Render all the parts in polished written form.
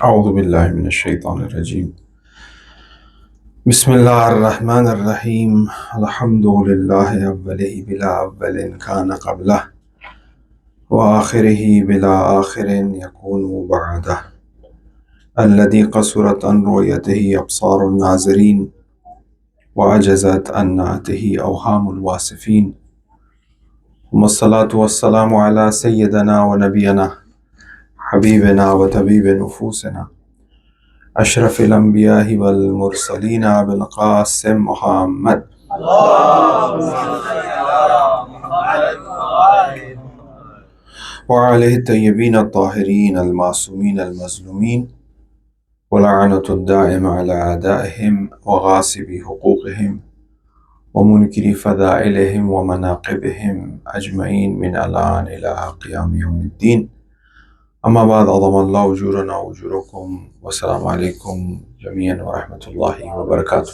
أعوذ بالله من الشيطان الرجيم. بسم الله الرحمن الرحيم. الحمد لله أوله بلا أول كان قبله وآخره بلا آخر يكون بعده، الذي قصرت عن رؤيته أبصار الناظرين وعجزت عن نعته أوهام الواصفين، ثم الصلاة والسلام على سيدنا ونبينا حبيبنا وطبيب نفوسنا أشرف الأنبياء والمرسلين أبي القاسم محمد وعليه الطيبين الطاهرين المعصومين المظلومين، ولعنة الدائمة على أعدائهم وغاصبي حقوقهم ومنكري فضائلهم ومناقبهم أجمعين من الآن إلى قيام يوم الدين. أما بعد، عظم الله أجورنا وأجوركم، والسلام عليكم جميعا ورحمة الله وبركاته.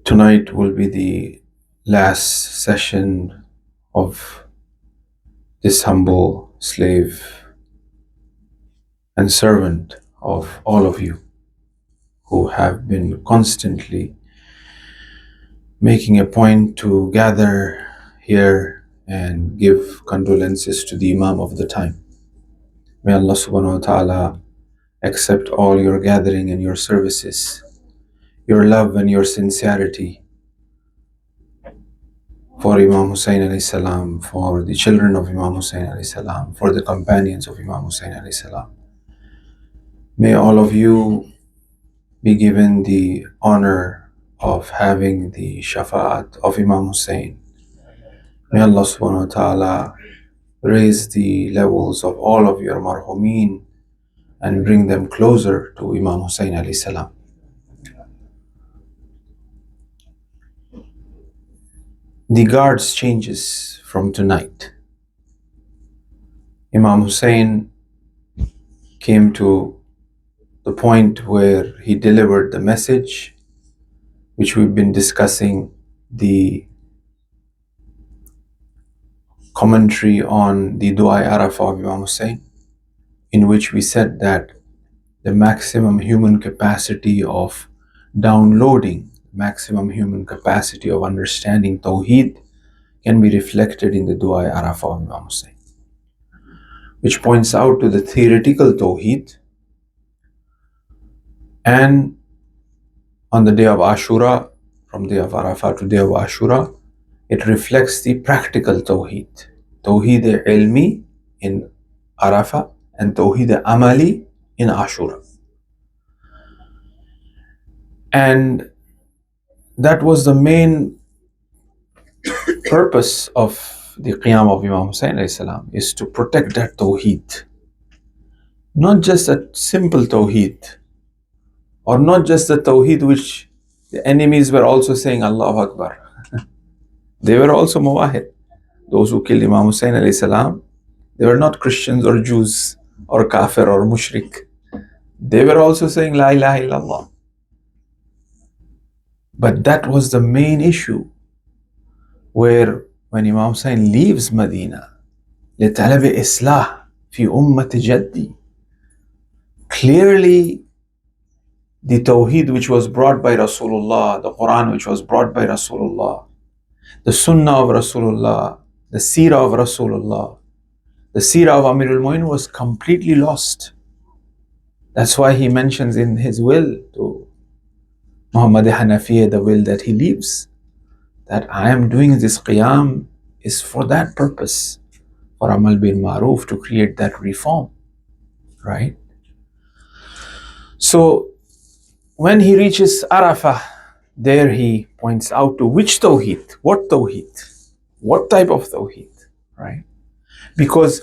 Tonight will be the last session of this humble slave and servant of all of you who have been constantly making a point to gather here and give condolences to the Imam of the time. May Allah subhanahu wa ta'ala accept all your gathering and your services, your love and your sincerity for Imam Husayn alayhi salam, for the children of Imam Husayn alayhi salam, for the companions of Imam Husayn alayhi salam. May all of you be given the honor of having the shafa'at of Imam Husayn. May Allah subhanahu wa ta'ala raise the levels of all of your marhumeen and bring them closer to Imam Husayn alayhi salam. The guards changes from tonight. Imam Husayn came to the point where he delivered the message, which we've been discussing, the commentary on the Dua Arafa of Imam Husayn, in which we said that the maximum human capacity of downloading, maximum human capacity of understanding Tawheed can be reflected in the Dua Arafa of Imam Husayn, which points out to the theoretical Tawheed. And on the day of Ashura, from day of Arafa to day of Ashura, it reflects the practical Tawheed. Tawheed ilmi in Arafa and Tawheed amali in Ashura. And that was the main purpose of the Qiyam of Imam Husayn alayhi salam, is to protect that Tawheed. Not just a simple Tawheed, or not just the Tawheed which the enemies were also saying Allahu Akbar. They were also Muwahid. Those who killed Imam Husayn alayhi salam, they were not Christians or Jews or Kafir or Mushrik. They were also saying La ilaha illallah. But that was the main issue, where when Imam Husayn leaves Medina, لِطَلَبِ إِصْلَاحِ فِي أُمَّةِ جَدِّي, clearly the Tawheed which was brought by Rasulullah, the Quran which was brought by Rasulullah, the Sunnah of Rasulullah, the Seerah of Rasulullah, the Seerah of Amirul Mu'minin was completely lost. That's why he mentions in his will to Muhammad Hanafiya, the will that he leaves, that I am doing this Qiyam is for that purpose, for Amal bin Maruf, to create that reform, right? So when he reaches Arafah, there he points out to which Tawheed, what type of Tawheed, right? Because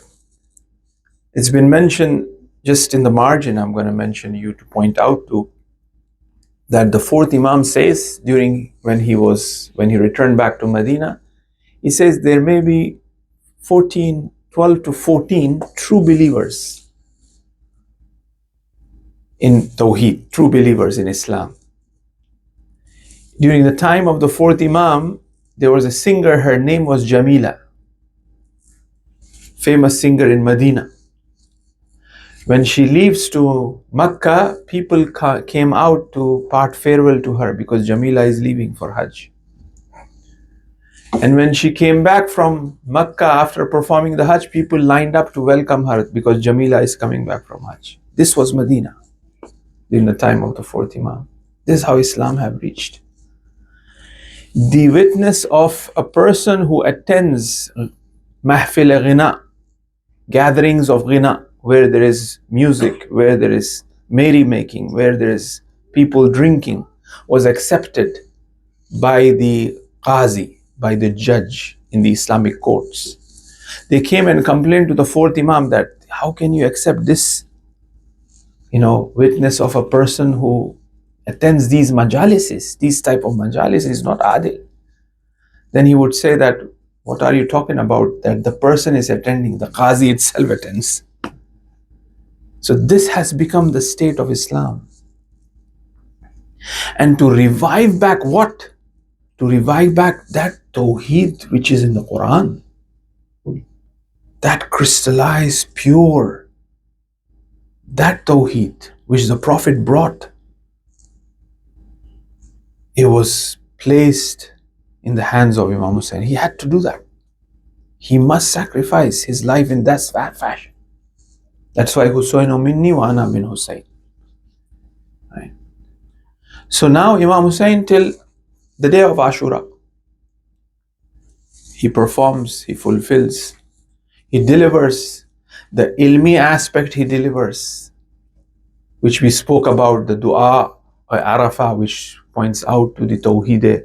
it's been mentioned just in the margin, I'm going to mention you to point out to, that the fourth Imam says when he returned back to Medina, he says there may be 12 to 14 true believers in Tawheed, true believers in Islam. During the time of the fourth Imam, there was a singer, her name was Jamila, famous singer in Medina. When she leaves to Makkah, people came out to part farewell to her because Jamila is leaving for Hajj. And when she came back from Makkah after performing the Hajj, people lined up to welcome her because Jamila is coming back from Hajj. This was Medina in the time of the fourth Imam. This is how Islam have reached. The witness of a person who attends mahfil ghina, gatherings of ghina, where there is music, where there is merrymaking, where there is people drinking, was accepted by the qazi, by the judge in the Islamic courts. They came and complained to the fourth Imam that how can you accept this, witness of a person who attends these majalises, these type of majalises is not adil. Then he would say that, what are you talking about? That the person is attending, the qazi itself attends. So this has become the state of Islam. And to revive back what? To revive back that Tawheed which is in the Quran. That crystallized, pure, that Tawheed which the Prophet brought. It was placed in the hands of Imam Husayn. He had to do that. He must sacrifice his life in that fashion. That's why Husayn minni wa ana min Husayn. Right? So now Imam Husayn till the day of Ashura, he performs, he fulfills, he delivers the ilmi aspect, he delivers, which we spoke about, the dua or Arafa, which points out to the Tawheed,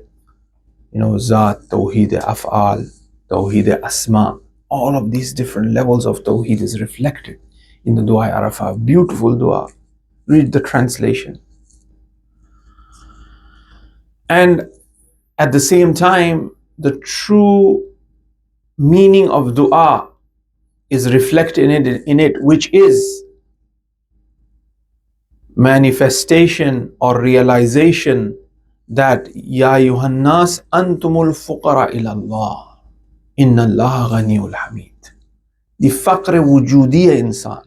Zat, Tawheed Af'al, Tawheed Asma. All of these different levels of Tawheed is reflected in the dua Arafa. Beautiful dua. Read the translation. And at the same time, the true meaning of dua is reflected in it, which is manifestation or realization that Ya Yuhannas antumul fuqara ilallah inna Allah ghaniyul hamid. The faqr wujudiya insan,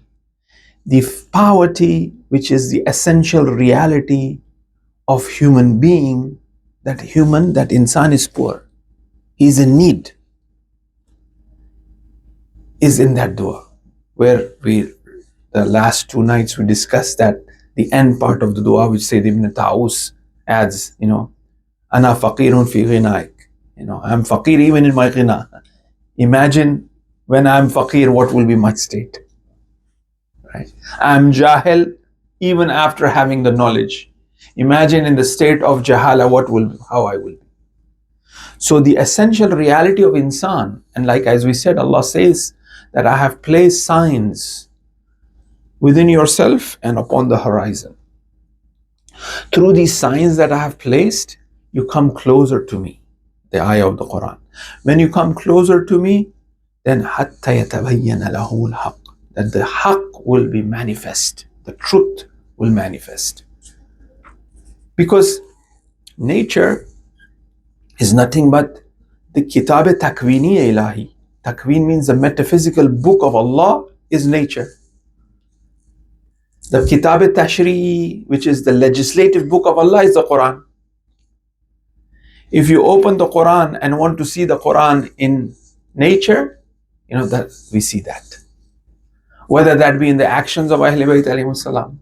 the poverty which is the essential reality of human being, that insan is poor, he is in need, is in that dua, where the last 2 nights we discussed that the end part of the dua, which Sayyid Ibn Ta'us adds, ana faqirun fi ghinaik, I'm faqir even in my ghina. Imagine when I'm faqir, what will be my state, right? I'm jahil even after having the knowledge. Imagine in the state of jahala, how I will be. So the essential reality of insan, and like as we said, Allah says that I have placed signs within yourself and upon the horizon. Through these signs that I have placed, you come closer to me, the ayah of the Quran. When you come closer to me, then حَتَّى يَتَبَيَّنَ لَهُ الْحَقِّ, that the haqq will be manifest, the truth will manifest. Because nature is nothing but the Khitabat takwini ilahi. Takwin means the metaphysical book of Allah is nature. The Khitabat tashri'i, which is the legislative book of Allah, is the Quran. If you open the Quran and want to see the Quran in nature, that we see that. Whether that be in the actions of Ahlul Bayt alayhi salam,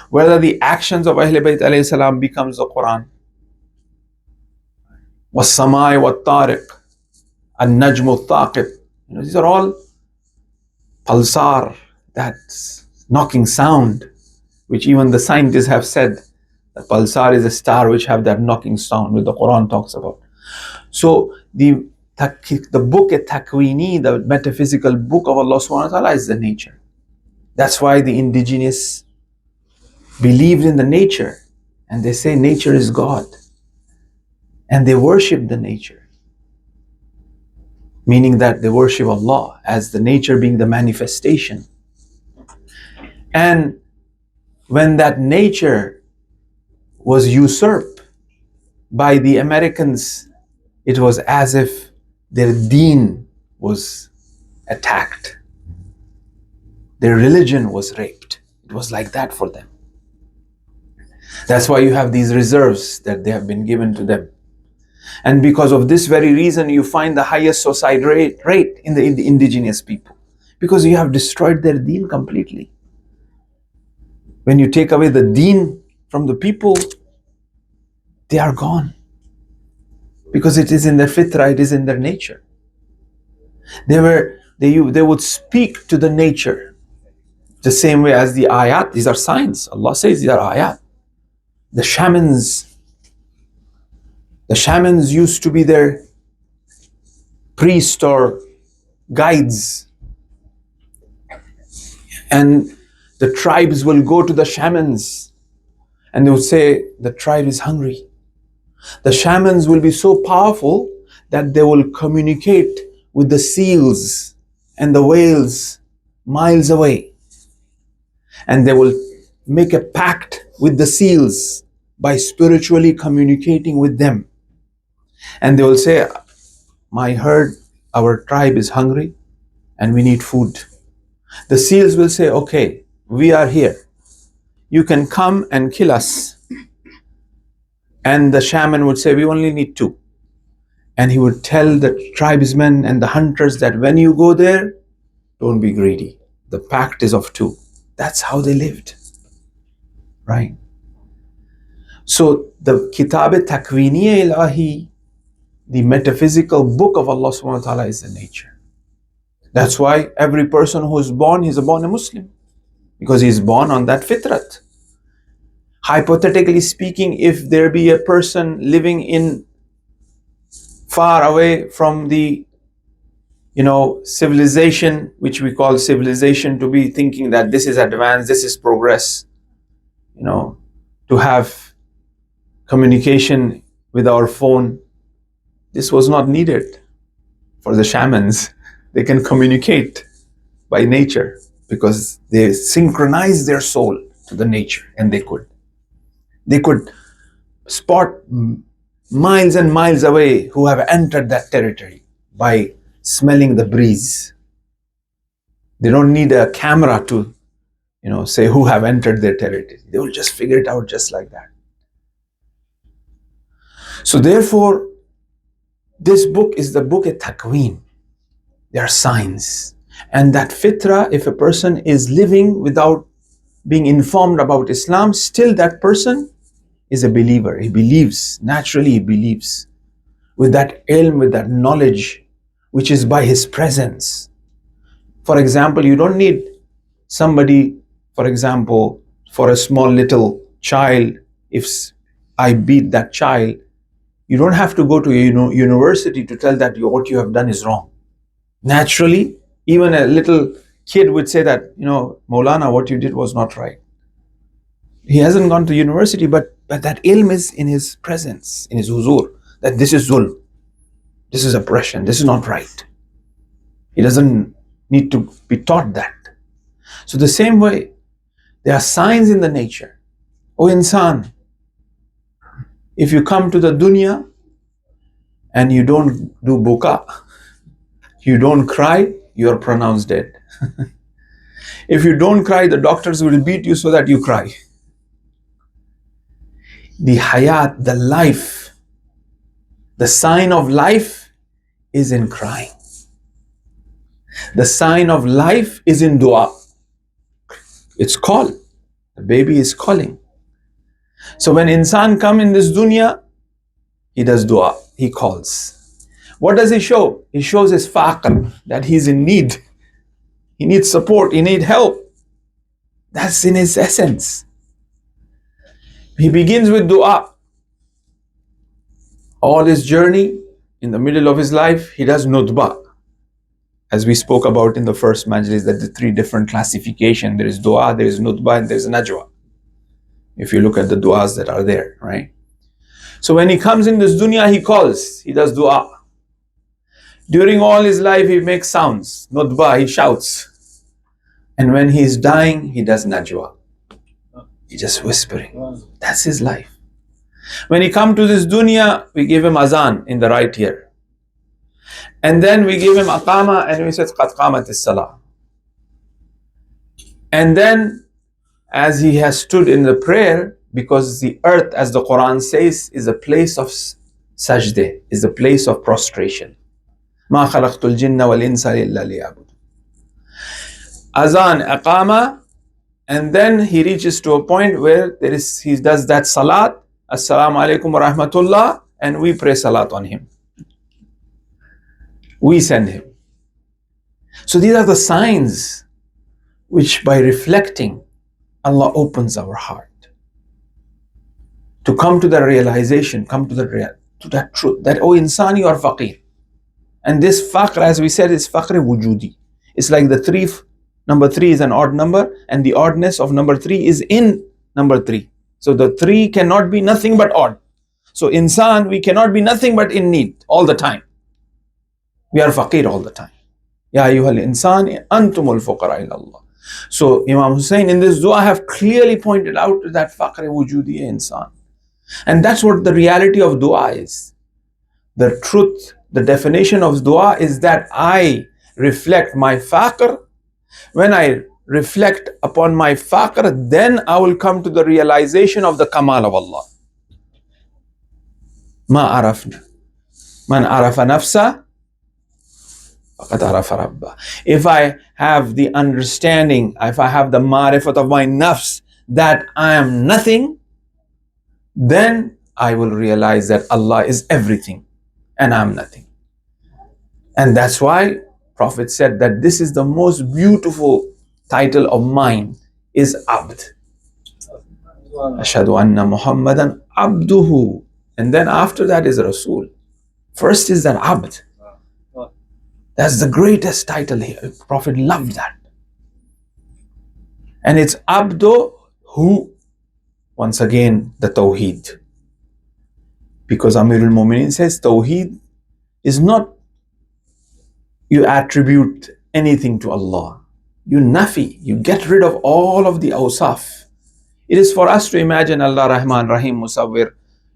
whether the actions of Ahlul Bayt alayhi salam becomes the Quran. Was-samai wat-tariq, an-najmu al-thaqib. These are all pulsar, that knocking sound, which even the scientists have said that pulsar is a star which have that knocking sound, which the Quran talks about. So the book takwini, the metaphysical book of Allah subhanahu wa ta'ala, is the nature. That's why the indigenous believed in the nature, and they say nature is God, and they worship the nature, meaning that they worship Allah as the nature being the manifestation. And when that nature was usurped by the Americans, it was as if their deen was attacked. Their religion was raped. It was like that for them. That's why you have these reserves that they have been given to them. And because of this very reason, you find the highest suicide rate in the indigenous people. Because you have destroyed their deen completely. When you take away the deen from the people, they are gone. Because it is in their fitrah, it is in their nature. They would speak to the nature the same way as the ayat. These are signs. Allah says these are ayat. The shamans used to be their priests or guides. And the tribes will go to the shamans and they would say, the tribe is hungry. The shamans will be so powerful that they will communicate with the seals and the whales miles away. And they will make a pact with the seals by spiritually communicating with them. And they will say, my herd, our tribe is hungry and we need food. The seals will say, okay, we are here. You can come and kill us. And the shaman would say, we only need 2. And he would tell the tribesmen and the hunters that when you go there, don't be greedy. The pact is of 2. That's how they lived. Right? So the Khitabat Takwiniya Ilahi, the metaphysical book of Allah subhanahu wa ta'ala, is the nature. That's why every person who is born, he's born a Muslim. Because he's born on that fitrat. Hypothetically speaking, if there be a person living in far away from the civilization, which we call civilization to be thinking that this is advanced, this is progress, to have communication with our phone. This was not needed for the shamans. They can communicate by nature because they synchronize their soul to the nature, and they could spot miles and miles away who have entered that territory by smelling the breeze. They don't need a camera to say who have entered their territory. They will just figure it out just like that. So therefore, this book is the book at Takween. There are signs. And that fitrah, if a person is living without being informed about Islam, still that person is a believer. He believes, naturally he believes. With that ilm, with that knowledge, which is by his presence. For example, you don't need somebody, for example, for a small little child, if I beat that child, you don't have to go to a university to tell that what you have done is wrong. Naturally, even a little kid would say that, Maulana, what you did was not right. He hasn't gone to university, but that ilm is in his presence, in his huzur, that this is zulm, this is oppression, this is not right. He doesn't need to be taught that. So the same way, there are signs in the nature. O insan, if you come to the dunya and you don't do buka, you don't cry, you are pronounced dead. If you don't cry, the doctors will beat you so that you cry. The hayat, the life, the sign of life is in crying. The sign of life is in dua. It's call. The baby is calling. So when insan come in this dunya, he does dua, he calls. What does he show? He shows his faqr, that he's in need. He needs support, he needs help. That's in his essence. He begins with dua. All his journey, in the middle of his life, he does nutba. As we spoke about in the first majlis, that the 3 different classifications. There is dua, there is nutba, and there is najwa. If you look at the duas that are there, right? So when he comes in this dunya, he calls, he does dua. During all his life, he makes sounds, nutba, he shouts. And when he is dying, he does najwa. He's just whispering. That's his life. When he come to this dunya, we give him azan in the right ear. And then we give him aqama and we say, qad qamat as-salah. And then as he has stood in the prayer, because the earth, as the Quran says, is a place of sajdah, is a place of prostration. Ma khalaqtul jinna wal insa illa liya'budun. Azan, aqama, and then he reaches to a point where he does that salat, assalamu alaikum wa rahmatullah, and we pray salat on him. We send him. So these are the signs which, by reflecting, Allah opens our heart to come to the realization, come to that truth, that, oh insan, you are faqir. And this faqr, as we said, is faqr wujudi. It's like number 3 is an odd number, and the oddness of number 3 is in number 3. So the 3 cannot be nothing but odd. So insan, we cannot be nothing but in need all the time. We are faqir all the time. Ya ayyuhal insan antumul fuqara ila Allah. So Imam Husayn in this dua have clearly pointed out that faqr wujudi insan. And that's what the reality of dua is. The truth, the definition of dua is that I reflect my faqr. When I reflect upon my faqr, then I will come to the realization of the kamal of Allah. Ma arafna. Man arafa nafsa, faqad arafa rabba. If I have the understanding, if I have the ma'rifat of my nafs, that I am nothing, then I will realize that Allah is everything and I am nothing. And that's why Prophet said that this is the most beautiful title of mine, is Abd. Ashhadu anna Muhammadan abduhu. And then after that is Rasul. First is that Abd. That's the greatest title here. Prophet loved that. And it's Abdu who, once again, the Tawheed. Because Amirul Mu'mineen says Tawheed is not you attribute anything to Allah. You nafi, you get rid of all of the awsaf. It is for us to imagine Allah Rahman, Rahim, Musawwir,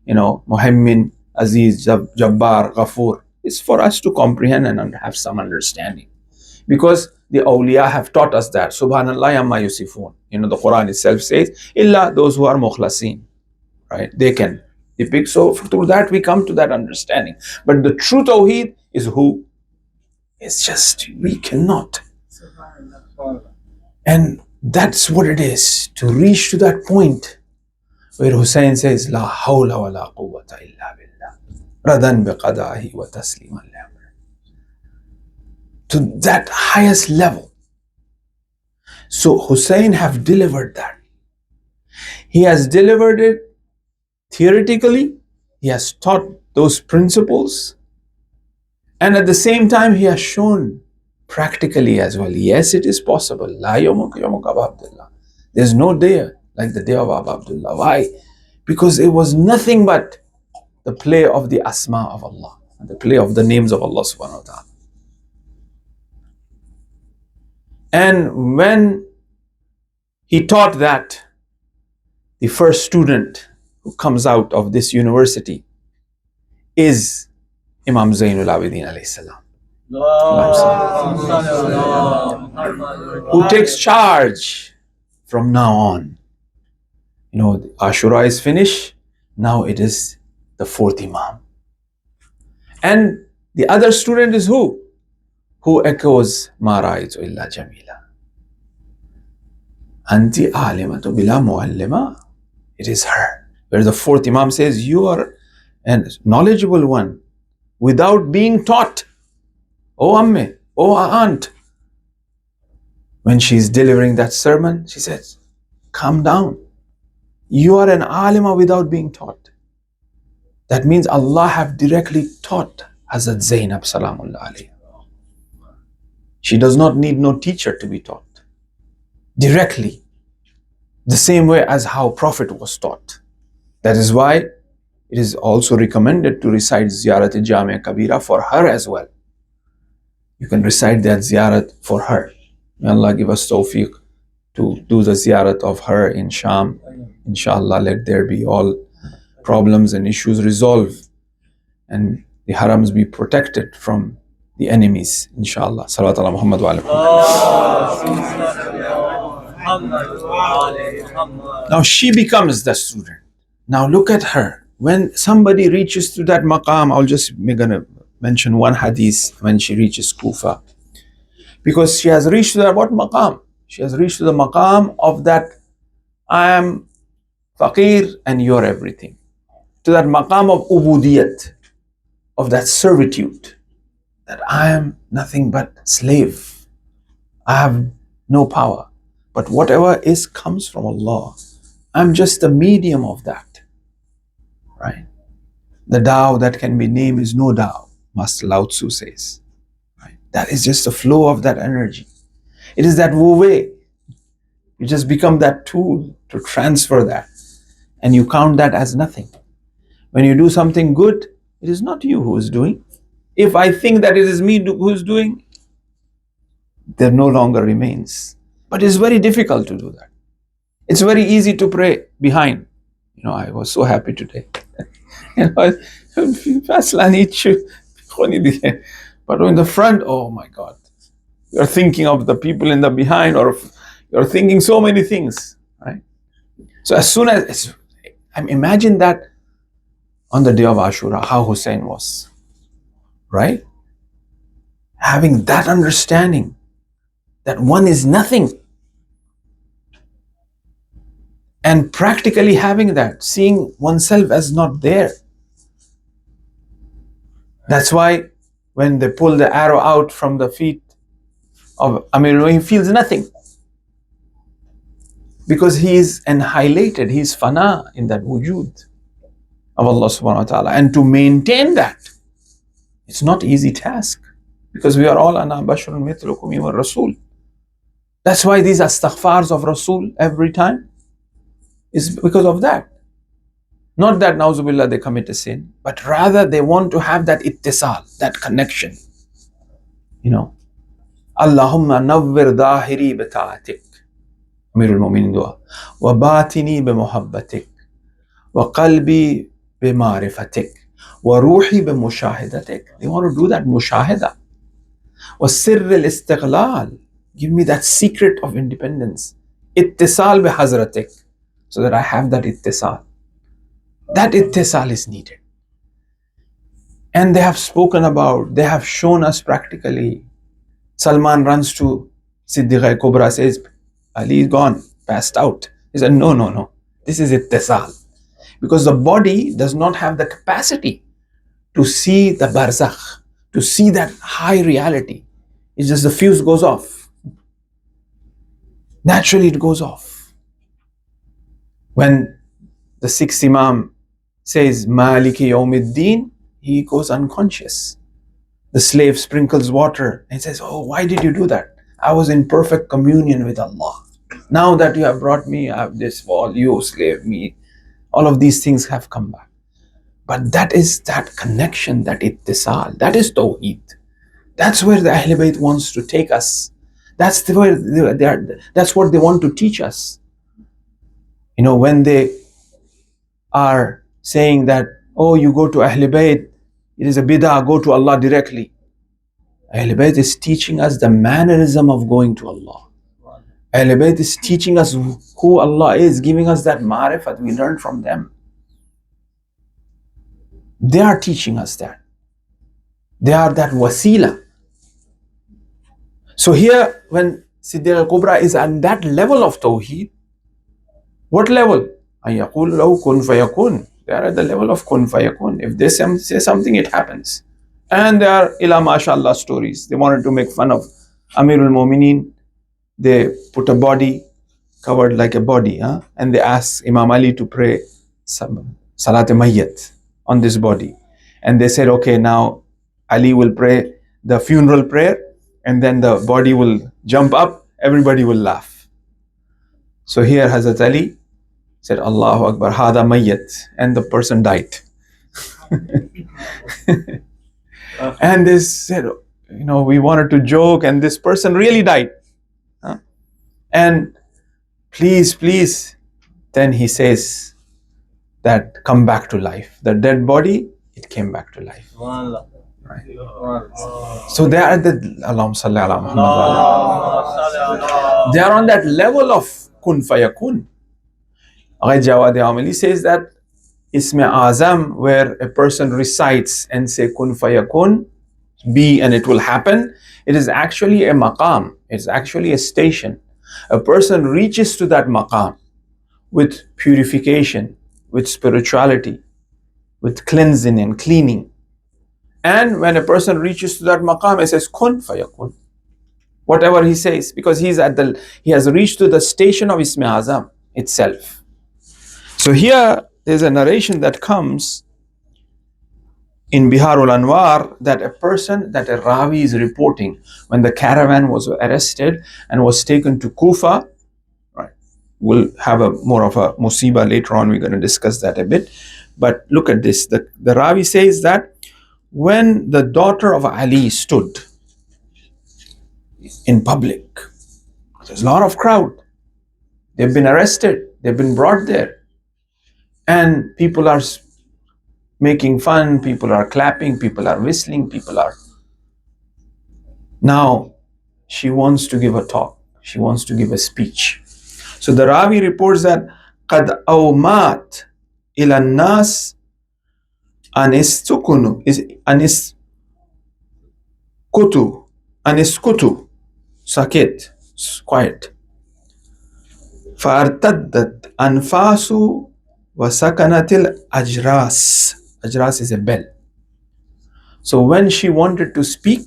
Muhaymin, Aziz, Jabbar, Ghafoor. It's for us to comprehend and have some understanding. Because the awliya have taught us that. Subhanallah amma yusifun. The Quran itself says, illa those who are mukhlasin. Right? They can depict. So through that we come to that understanding. But the true tawheed is who? It's just, we cannot. And that's what it is, to reach to that point where Husayn says, La hawla wa la quwwata illa billah. Radan biqadahi wa tasliman li-amri. To that highest level. So Husayn have delivered that. He has delivered it theoretically. He has taught those principles. And at the same time, he has shown practically as well. Yes, it is possible. La yawmuk yawmuk Abu Abdullah. There's no day like the day of Abu Abdullah. Why? Because it was nothing but the play of the asma of Allah, the play of the names of Allah subhanahu wa ta'ala. And when he taught that, the first student who comes out of this university is Imam Zainul Abidin alayhi salam, who takes charge from now on. Ashura is finished, now it is the fourth Imam. And the other student is who? Who echoes, Ma ra'aytu illa jamila. Anti alimatu bila muallima. It is her. Where the fourth Imam says, you are a knowledgeable one without being taught. Oh Amme, oh Aunt. When she's delivering that sermon, she says, calm down. You are an alima without being taught. That means Allah have directly taught Hazrat Zainab Salamullah alayha. She does not need no teacher to be taught. Directly. The same way as how Prophet was taught. That is why it is also recommended to recite Ziyarat Jami' Kabira for her as well. You can recite that ziyarat for her. May Allah give us tawfiq to do the ziyarat of her in Sham. Inshallah, let there be all problems and issues resolve, and the harams be protected from the enemies, inshallah. Salawat ala Muhammad wa ala Muhammad. Now she becomes the student. Now look at her. When somebody reaches to that maqam, we're gonna mention one hadith when she reaches Kufa. Because she has reached to that what maqam? She has reached to the maqam of that I am faqir and you're everything. To that maqam of ubudiyat, of that servitude, that I am nothing but slave. I have no power. But whatever is comes from Allah. I'm just the medium of that. Right? The Tao that can be named is no Tao, Master Lao Tzu says. Right? That is just the flow of that energy. It is that Wu Wei. You just become that tool to transfer that. And you count that as nothing. When you do something good, it is not you who is doing. If I think that it is me who is doing, there no longer remains. But it's very difficult to do that. It's very easy to pray behind. I was so happy today. But in the front, oh my God. You're thinking of the people in the behind, or you're thinking so many things, right? So as soon as, imagine that on the day of Ashura, how Husayn was, right? Having that understanding that one is nothing. And practically having that, seeing oneself as not there. That's why when they pull the arrow out from the feet of Amir, he feels nothing. Because he is annihilated, he is fana in that wujud of Allah subhanahu wa ta'ala. And to maintain that, it's not easy task. Because we are all ana basharun mithlukum wa Rasul. That's why these astaghfars of Rasul every time is because of that. Not that na'uzubillah they commit a sin, but rather they want to have that ittisal, that connection. Allahumma nawwir dhahiri bi ta'atik, Amirul Mu'minin dua, wa batini bi muhabbatik, wa qalbi bi ma'rifatik, wa ruhi bi mushahidatik. They want to do that mushahida. Wa sirr al-istiqlal. Give me that secret of independence. Ittisal bi hazratik. So that I have that ittisal. That ittisal is needed. And they have spoken about, they have shown us practically. Salman runs to Siddiqa Kubra, says, Ali is gone, passed out. He said, no. This is ittisal. Because the body does not have the capacity to see the barzakh, to see that high reality. It's just the fuse goes off. Naturally it goes off. When the sixth Imam says, Maliki Yawmiddin, he goes unconscious. The slave sprinkles water and says, oh, why did you do that? I was in perfect communion with Allah. Now that you have brought me, I have this fall, you slave me. All of these things have come back. But that is that connection, that ittisal, that is Tawheed. That's where the Ahl Bayt wants to take us. That's what they want to teach us. When they are saying that, oh, you go to Ahl Bayt, it is a bid'ah, go to Allah directly. Ahl Bayt is teaching us the mannerism of going to Allah. Ahl Bayt is teaching us who Allah is, giving us that ma'rifat we learn from them. They are teaching us that. They are that wasila. So here, when Siddiq al-Kubra is at that level of Tawheed, what level? An yaqul lahu kun fayakun. They are at the level of kun fayakun. If they say something, it happens. And there are ila mashallah stories. They wanted to make fun of Amirul Mu'minin. They put a body covered like a body, and they asked Imam Ali to pray Salat-e-Mayyat on this body. And they said, okay, now Ali will pray the funeral prayer, and then the body will jump up, everybody will laugh. So here Hazrat Ali said, Allahu Akbar, hada mayyat, and the person died. And they said, we wanted to joke, and this person really died. And please, then he says, that come back to life. The dead body, it came back to life. Right. So they are the Allahumma salli ala Muhammad wa ala. They are on that level of kun fayakun. Jawad Amali says that Isme Azam, where a person recites and say kun fayakun, be and it will happen, it is actually a maqam, it's actually a station. A person reaches to that maqam with purification, with spirituality, with cleansing and cleaning. And when a person reaches to that maqam, it says kun fayakun. Whatever he says, because he has reached to the station of Isme Azam itself. So here there's a narration that comes in Biharul Anwar that a Ravi is reporting when the caravan was arrested and was taken to Kufa. Right. We'll have more of a musibah later on, we're going to discuss that a bit. But look at this, the Ravi says that when the daughter of Ali stood in public, there's a lot of crowd, they've been arrested, they've been brought there, and people are making fun, people are clapping, people are whistling, now she wants to give a talk, she wants to give a speech. So the Ravi reports that قَدْ أَوْمَاتْ إِلَى النَّاسِ أَنِسْكُتُ sakit, quiet. فَارْتَدَّتْ أَنْفَاسُ وَسَكَنَتِ الْأَجْرَاسِ. Ajras is a bell. So when she wanted to speak,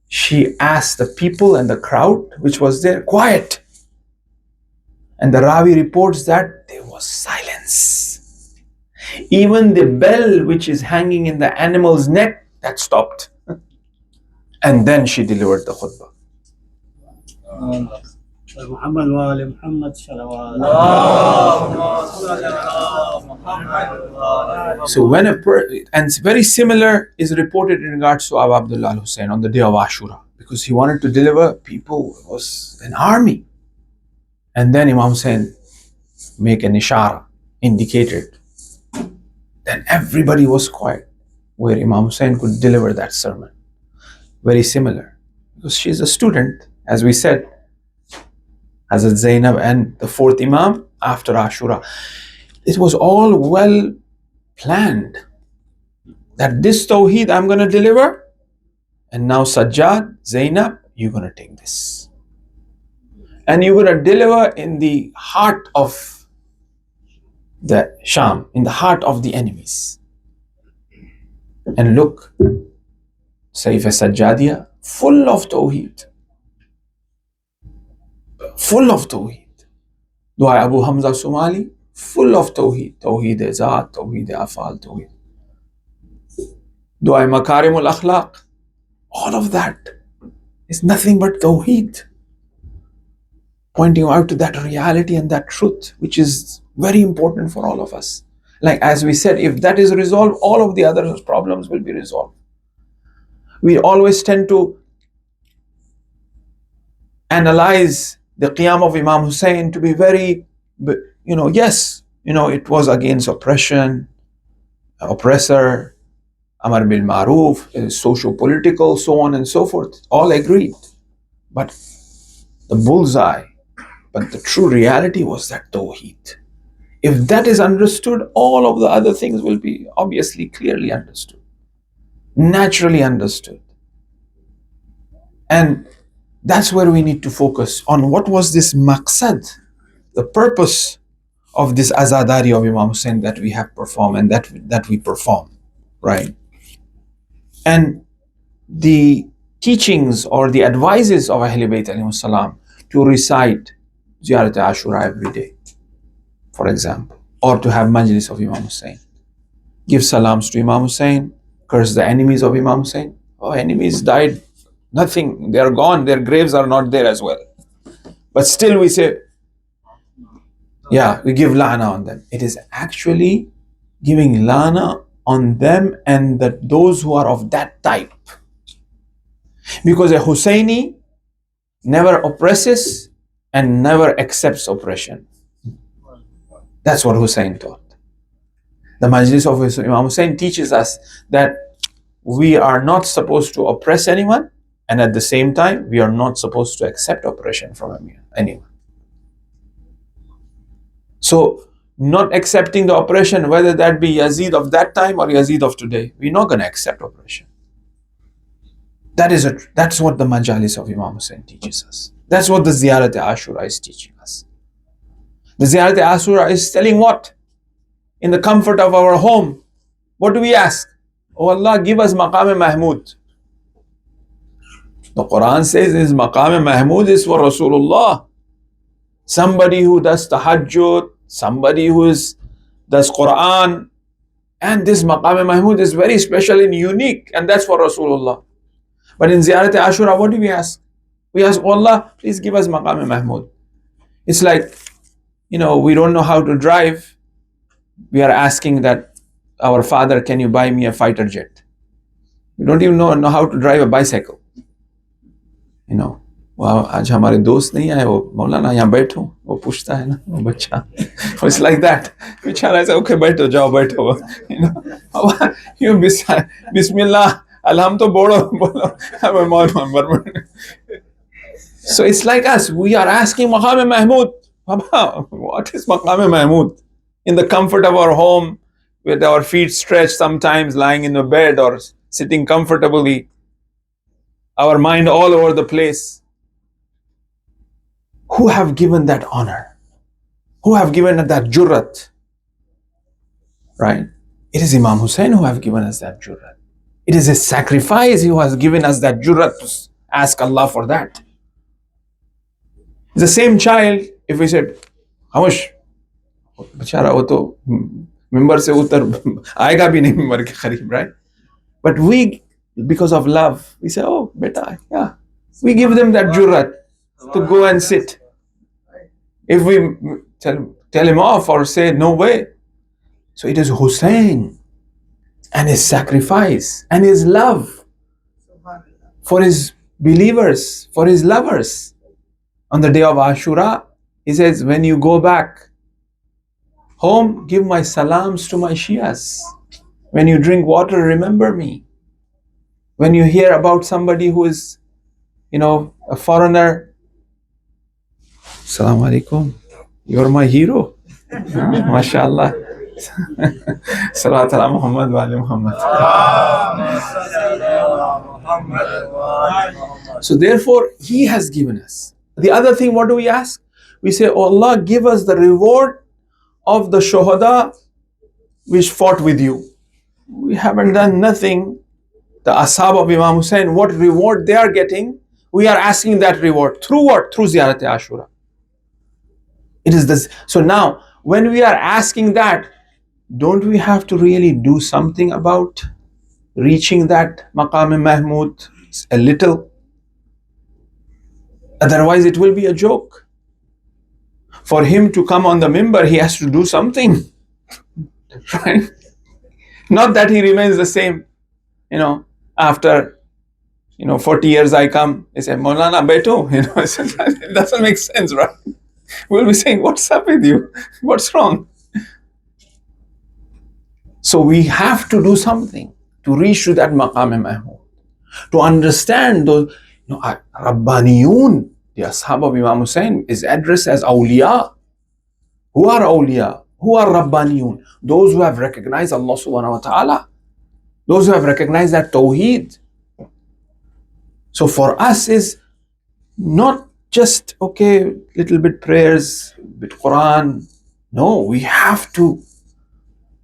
she asked the people and the crowd which was there, quiet. And the Ravi reports that there was silence. Even the bell which is hanging in the animal's neck, that stopped. And then she delivered the khutbah. So when and very similar is reported in regards to Abu Abdullah al-Husayn on the day of Ashura, because he wanted to deliver people, it was an army. And then Imam Husayn make an ishara, indicated. Then everybody was quiet, where Imam Husayn could deliver that sermon. Very similar, because she's a student, as we said, Hazrat Zainab and the fourth Imam after Ashura. It was all well planned that this Tawheed I'm going to deliver, and now Sajjad, Zainab, you're going to take this. And you're going to deliver in the heart of the Sham, in the heart of the enemies. And look, Saif Sajjadiya, full of Tawheed. Full of Tawheed. Dua Abu Hamza Somali, full of Tawheed. Tawheed-e Zat, Tawheed-e Afal, Tawheed. Dua Makarimul Akhlaq. All of that is nothing but Tawheed. Pointing out to that reality and that truth, which is very important for all of us. Like as we said, if that is resolved, all of the other problems will be resolved. We always tend to analyze the Qiyam of Imam Husayn to be very, yes, it was against oppression, oppressor, Amar bil Maruf, socio-political, so on and so forth. All agreed. But the bullseye, but the true reality was that Tawheed. If that is understood, all of the other things will be obviously clearly understood, naturally understood. And that's where we need to focus on what was this maqsad, the purpose of this azadari of Imam Husayn that we have performed and that we perform, right? And the teachings or the advices of Ahlul Bayt alayhi salam to recite Ziyarat Ashura every day, for example, or to have Majlis of Imam Husayn, give salams to Imam Husayn, curse the enemies of Imam Husayn. Oh, enemies died, nothing, they are gone, their graves are not there as well. But still we say, we give la'na on them. It is actually giving la'na on them and those who are of that type. Because a Husayni never oppresses and never accepts oppression. That's what Husayn taught. The Majlis of Imam Husayn teaches us that we are not supposed to oppress anyone, and at the same time, we are not supposed to accept oppression from anyone. So, not accepting the oppression, whether that be Yazid of that time or Yazid of today, we're not going to accept oppression. That's what the Majalis of Imam Husayn teaches us. That's what the Ziyarat-e-Ashura is teaching us. The Ziyarat-e-Ashura is telling what? In the comfort of our home, what do we ask? Oh Allah, give us Maqam Mahmud. The Quran says this Maqam Mahmud is for Rasulullah. Somebody who does tahajjud, somebody who does Quran, and this Maqam Mahmud is very special and unique, and that's for Rasulullah. But in Ziyarat-e-Ashura, what do we ask? We ask, oh Allah, please give us Maqam Mahmud. It's like, we don't know how to drive. We are asking that our father, can you buy me a fighter jet? We don't even know how to drive a bicycle. आज हमारे दोस्त नहीं आए, वो मौलाना यहाँ बैठो, वो पूछता है ना, वो बच्चा, it's like that. बेचारा ऐसा, okay बैठो, जाओ बैठो, बिस्मिल्लाह, अलहम तो बोलो. So it's like us, we are asking Maqam Mahmud. Baba, what is Maqam Mahmud? In the comfort of our home, with our feet stretched, sometimes lying in a bed or sitting comfortably, our mind all over the place. Who have given that honor? Who have given that jurrat? Right? It is Imam Husayn who have given us that jurrat. It is his sacrifice who has given us that jurrat to ask Allah for that. The same child, if we said, Hamush, बेचारा वो तो member से उतर आएगा भी नहीं member के करीब, right? But we, because of love, we say, oh beta, yeah, we give them that jurrat to go and sit. If we tell him off or say no way, so it is Husayn and his sacrifice and his love for his believers, for his lovers. On the day of Ashura, he says, when you go back home, give my salams to my Shias. When you drink water, remember me. When you hear about somebody who is, a foreigner, Assalamu alaikum, you're my hero. MashaAllah. Salat ala Muhammad wa ali Muhammad. So therefore, he has given us. The other thing, what do we ask? We say, oh Allah, give us the reward of the shuhada which fought with you. We haven't done nothing. The ashab of Imam Husayn, what reward they are getting, we are asking that reward. Through what? Through Ziyarat-e-Ashura. It is this. So now, when we are asking that, don't we have to really do something about reaching that Maqam Mahmud a little? Otherwise, it will be a joke. For him to come on the mimbar, he has to do something. Right? Not that he remains the same. After 40 years I come, he says, Maulana Beto, it doesn't make sense, right? We'll be saying, what's up with you? What's wrong? So we have to do something to reach to that Maqam Mahmud, to understand those, Rabbaniyun, the Ashab of Imam Husayn, is addressed as awliya. Who are awliya? Who are Rabbaniyun? Those who have recognized Allah subhanahu wa ta'ala. Those who have recognized that Tawheed. So for us is not just, little bit prayers, bit Quran. No, we have to,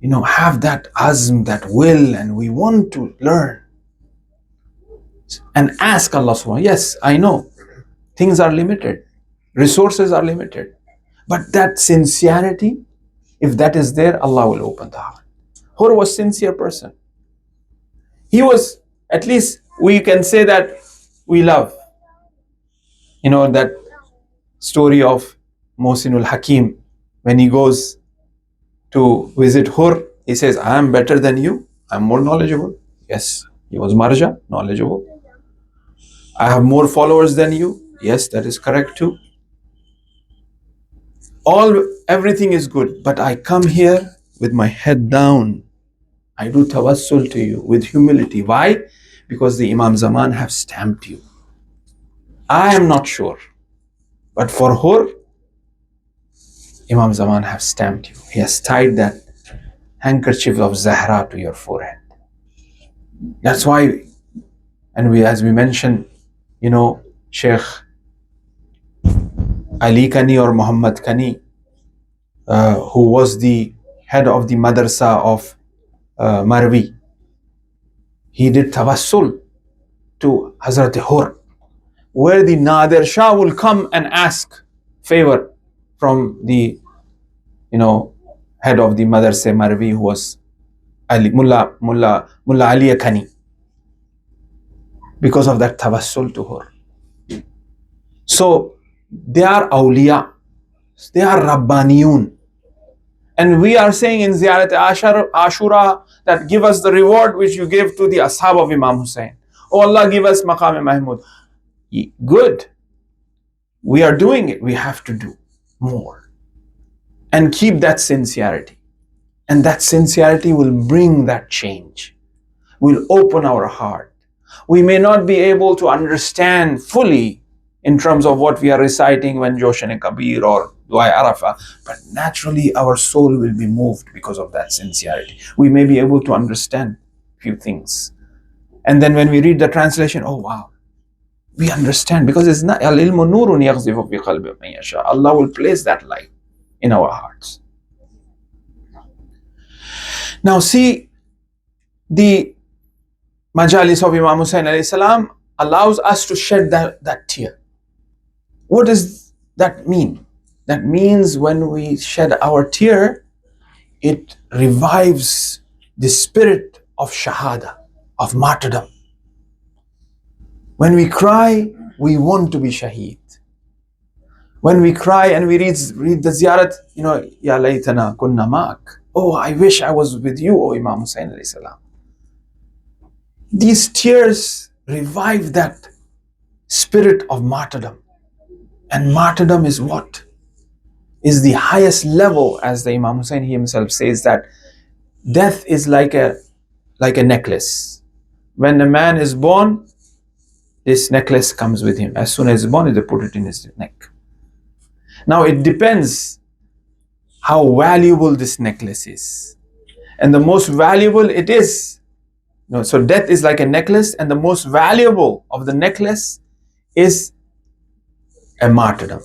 have that azm, that will, and we want to learn. And ask Allah subhanahu wa ta'ala. Yes, I know, things are limited, resources are limited. But that sincerity, if that is there, Allah will open the heart. Hur was a sincere person. He was, at least we can say that we love. That story of Mohsinul Hakim, when he goes to visit Hur, he says, I am better than you, I am more knowledgeable. Yes, he was Marja, knowledgeable. I have more followers than you. Yes, that is correct too. Everything is good, but I come here with my head down, I do tawassul to you with humility. Why? Because the Imam Zaman have stamped you. I am not sure, but for her, Imam Zaman have stamped you. He has tied that handkerchief of Zahra to your forehead. That's why, and as we mentioned, Sheikh Ali Kani or Muhammad Kani, who was the head of the madrasa of Marwi, he did tawassul to Hazrat Hur, where the Nadir Shah will come and ask favor from the head of the madrasa Marwi, who was Mullah Ali Kani, because of that tawassul to her. So they are awliya, they are Rabbaniyun. And we are saying in Ziyarat Ashura that give us the reward which you gave to the Ashab of Imam Husayn. Oh Allah, give us Maqam Mahmud. Good. We are doing it. We have to do more. And keep that sincerity. And that sincerity will bring that change. Will open our heart. We may not be able to understand fully in terms of what we are reciting when Joshan-e-Kabir or Dua Arafa, but naturally our soul will be moved because of that sincerity. We may be able to understand few things. And then when we read the translation, oh wow, we understand, because it's not al-ilmu nurun yaghzifu fi qalbi man yasha. Allah will place that light in our hearts. Now see, the Majalis of Imam Husayn alayhi salam allows us to shed that tear. What does that mean? That means when we shed our tear, it revives the spirit of shahada, of martyrdom. When we cry, we want to be shaheed. When we cry and we read the ziyarat, Ya laytana kunna ma'ak. Oh, I wish I was with you, O Imam Husayn alayhi salam. These tears revive that spirit of martyrdom. And martyrdom is what? Is the highest level, as the Imam Husayn himself says, that death is like a necklace. When a man is born, this necklace comes with him. As soon as he's born, they put it in his neck. Now it depends how valuable this necklace is. And the most valuable it is, so death is like a necklace, and the most valuable of the necklace is a martyrdom,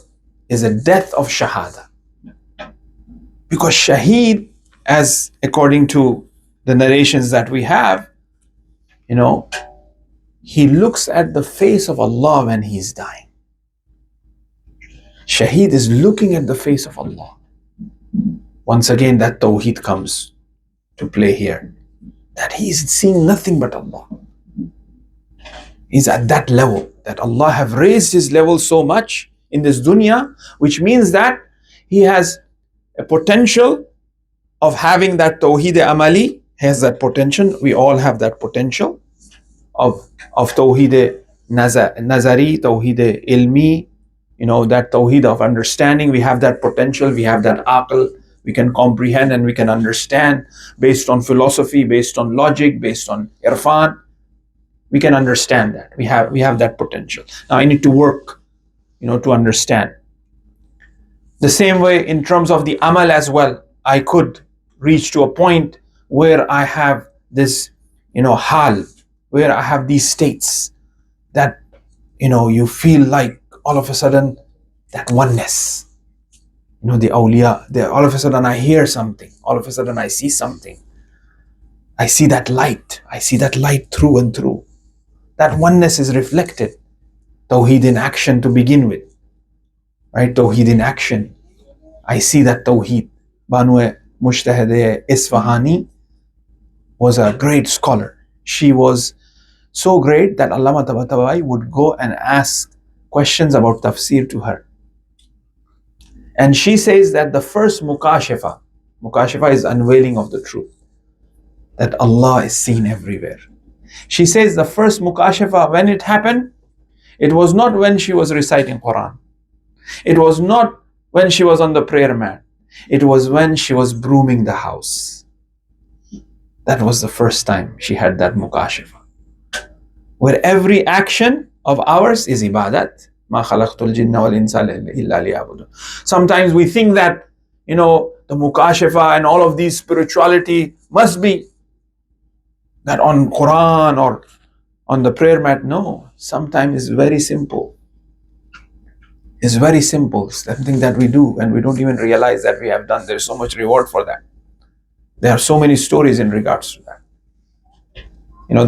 is a death of shahada. Because shaheed, as according to the narrations that we have, he looks at the face of Allah when he's dying. Shaheed is looking at the face of Allah. Once again, that tawheed comes to play here, that he is seeing nothing but Allah. He's at that level, that Allah have raised his level so much in this dunya, which means that he has a potential of having that tawheed amali, has that potential. We all have that potential of tawheed nazari, tawheed ilmi, that tawheed of understanding. We have that potential, we have that aql, we can comprehend and we can understand based on philosophy, based on logic, based on irfan. We can understand that. We have that potential. Now I need to work, to understand. The same way in terms of the amal as well, I could reach to a point where I have this, hal, where I have these states that, you feel like all of a sudden that oneness. The awliya, all of a sudden I hear something, all of a sudden I see something. I see that light through and through. That oneness is reflected. Tawheed in action to begin with. Right? Tawheed in action. I see that Tawheed. Banue Mushtahide Isfahani was a great scholar. She was so great that Allama Tabatabai would go and ask questions about tafsir to her. And she says that the first mukashafa is unveiling of the truth, that Allah is seen everywhere. She says the first mukashafa, when it happened, it was not when she was reciting Quran. It was not when she was on the prayer mat. It was when she was brooming the house. That was the first time she had that mukashifa. Where every action of ours is ibadat. Ma khalaqtul jinna wal insa illa liya'budun. Sometimes we think that, the mukashifa and all of these spirituality must be that on Quran or on the prayer mat. No, sometimes it's very simple. It's very simple. It's something that we do and we don't even realize that we have done. There's so much reward for that. There are so many stories in regards to that.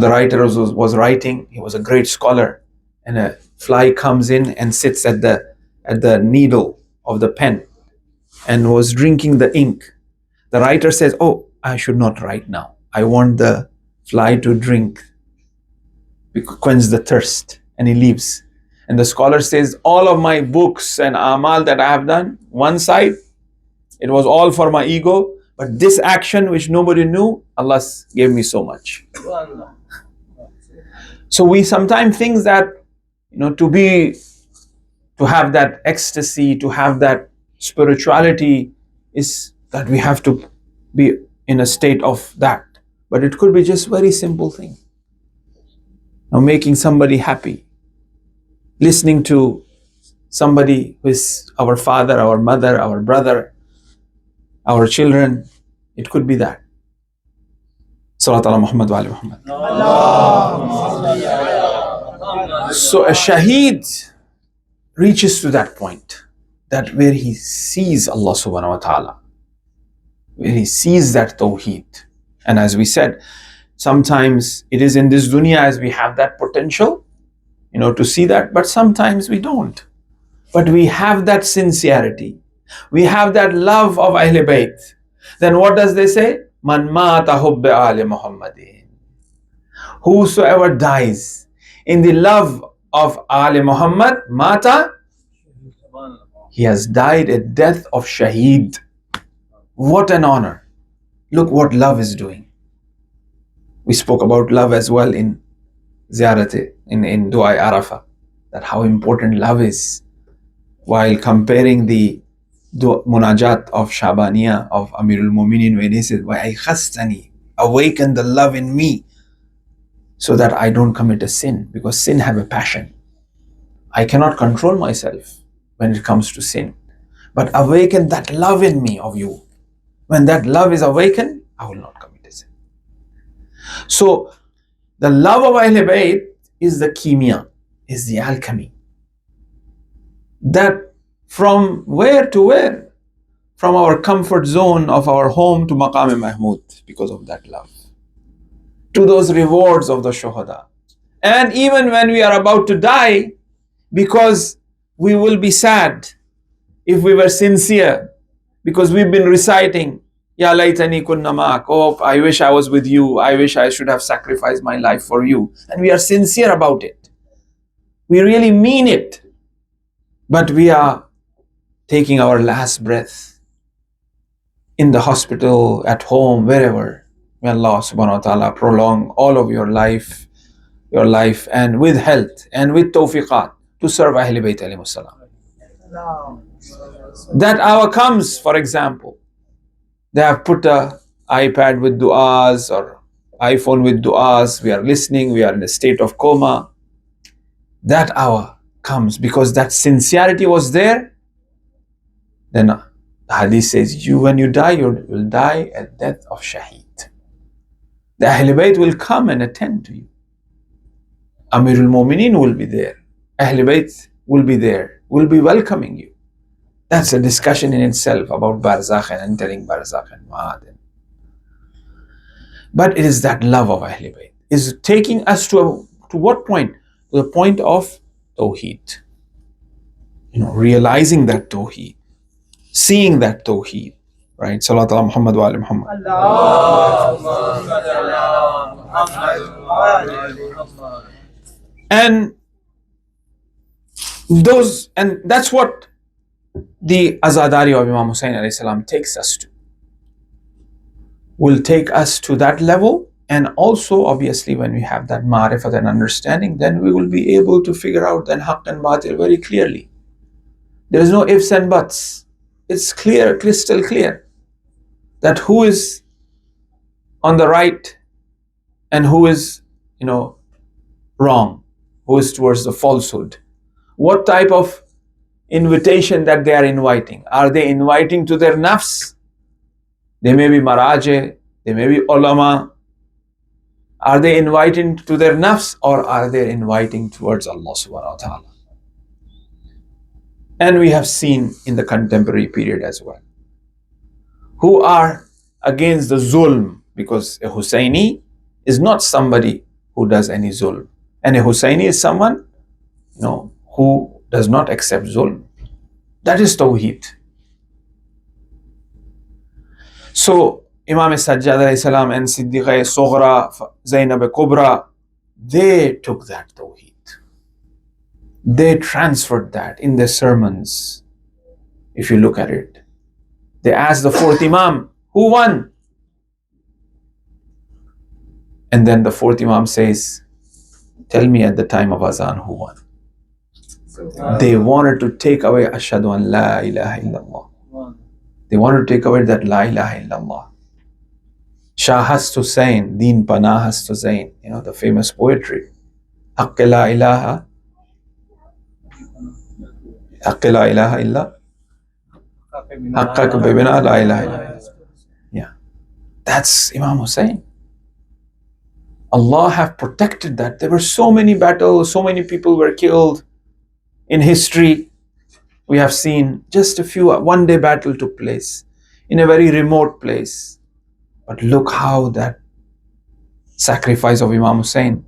The writer was writing, he was a great scholar, and a fly comes in and sits at the needle of the pen and was drinking the ink. The writer says, "Oh, I should not write now. I want the fly to drink, quench the thirst," and he leaves. And the scholar says, all of my books and amal that I have done, one side, it was all for my ego, but this action which nobody knew, Allah gave me so much. So we sometimes think that, to have that ecstasy, to have that spirituality, is that we have to be in a state of that. But it could be just very simple thing. Making somebody happy, listening to somebody who is our father, our mother, our brother, our children. It could be that. Salat ala Muhammad wa ali Muhammad. So a shaheed reaches to that point, that where he sees Allah subhanahu wa ta'ala, where he sees that tawheed. And as we said, sometimes it is in this dunya as we have that potential, to see that, but sometimes we don't. But we have that sincerity, we have that love of Ahl Bayt. Then what does they say? Man mata hubbi ali Muhammadin. Whosoever dies in the love of Ali Muhammad, mata, he has died a death of shaheed. What an honor. Look what love is doing. We spoke about love as well in Ziyarat, in Dua Arafa, that how important love is, while comparing the munajat of Shabaniya of Amirul Mu'minin, when he says, "Why khastani, awaken the love in me so that I don't commit a sin," because sin have a passion. I cannot control myself when it comes to sin, but awaken that love in me of you. When that love is awakened, I will not commit a sin. So the love of Ahl Bayt is the kimia, is the alchemy. That from where to where? From our comfort zone of our home to Maqam Mahmud, because of that love, to those rewards of the Shuhada. And even when we are about to die, because we will be sad if we were sincere, because we've been reciting, Ya laytani kunna ma'ak, oh, I wish I was with you, I wish I should have sacrificed my life for you. And we are sincere about it. We really mean it. But we are taking our last breath in the hospital, at home, wherever. May Allah subhanahu wa ta'ala prolong all of your life, and with health and with tawfiqat to serve Ahl Bayt alayhimus salam. That hour comes, for example, they have put a iPad with du'as or iPhone with du'as, we are listening, we are in a state of coma. That hour comes because that sincerity was there. Then the hadith says, when you die, you will die a death of shaheed. The Ahl Bayt will come and attend to you. Amirul Mu'minin will be there. Ahl Bayt will be there, will be welcoming you. That's a discussion in itself about Barzakh and entering Barzakh and Ma'ad. But it is that love of Ahl Bayt is taking us to what point? To the point of Tawheed. Realizing that Tawheed, seeing that Tawheed, right? Salat ala Muhammad wa ali Muhammad. And that's what the Azadari of Imam Husayn alayhi salam takes us to. Will take us to that level, and also obviously when we have that ma'rifat and understanding, then we will be able to figure out then haqq and batil very clearly. There is no ifs and buts. it's clear, crystal clear, that who is on the right and who is, wrong, who is towards the falsehood. What type of invitation that they are inviting? Are they inviting to their nafs? They may be maraje, they may be ulama. Are they inviting to their nafs, or are they inviting towards Allah subhanahu wa ta'ala? And we have seen in the contemporary period as well, who are against the zulm, because a Husayni is not somebody who does any zulm. And a Husayni is someone, who does not accept zulm. That is Tawheed. So Imam Sajjad alayhi salam and Siddiqa Sughra, Zainab Kubra, they took that Tawheed. They transferred that in their sermons. If you look at it, they asked the fourth Imam, who won? And then the fourth Imam says, tell me at the time of Azan who won. They wanted to take away Ashhadu an la ilaha illallah. They wanted to take away that la ilaha illallah. Shah hast Husayn, Deen Panah hast Husayn, the famous poetry. Haqqi la ilaha, Haqqi la ilaha illa, Haqqak bibina la ilaha illa. Yeah, that's Imam Husayn. Allah have protected that. There were so many battles, so many people were killed in history. We have seen just a few, one day battle took place in a very remote place. But look how that sacrifice of Imam Husayn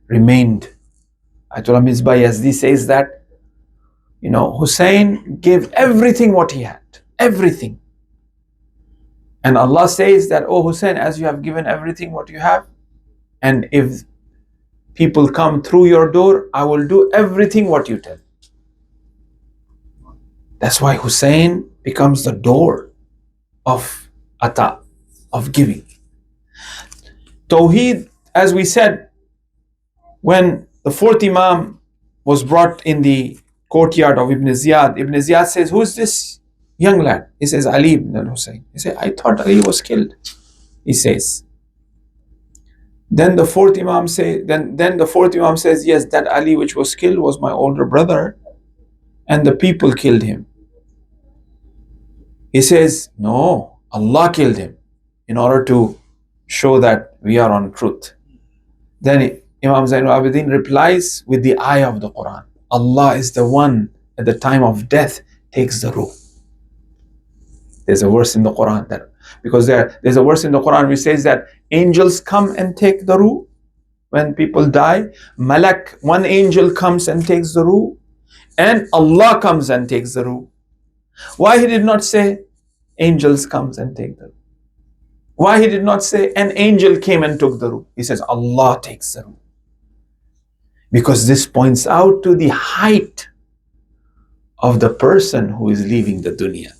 remained. Ayatollah Misbah Yazdi says that, Husayn gave everything what he had, everything. And Allah says that, oh Husayn, as you have given everything what you have, and if people come through your door, I will do everything what you tell. That's why Husayn becomes the door of ata, of giving. Tawheed, as we said, when the fourth Imam was brought in the courtyard of Ibn Ziyad, Ibn Ziyad says, who is this young lad? He says, Ali ibn al-Husayn. He said, I thought Ali was killed. He says. Then the fourth Imam says, yes, that Ali which was killed was my older brother, and the people killed him. He says, no, Allah killed him in order to show that we are on truth. Then Imam Zainul Abidin replies with the ayah of the Quran. Allah is the one at the time of death takes the ruh. There's a verse in the Quran that, because there's a verse in the Quran which says that angels come and take the ruh when people die. Malak, one angel comes and takes the ruh, and Allah comes and takes the ruh. Why he did not say angels comes and take the ruh? Why he did not say an angel came and took the ruh? He says Allah takes the ruh. Because this points out to the height of the person who is leaving the dunya.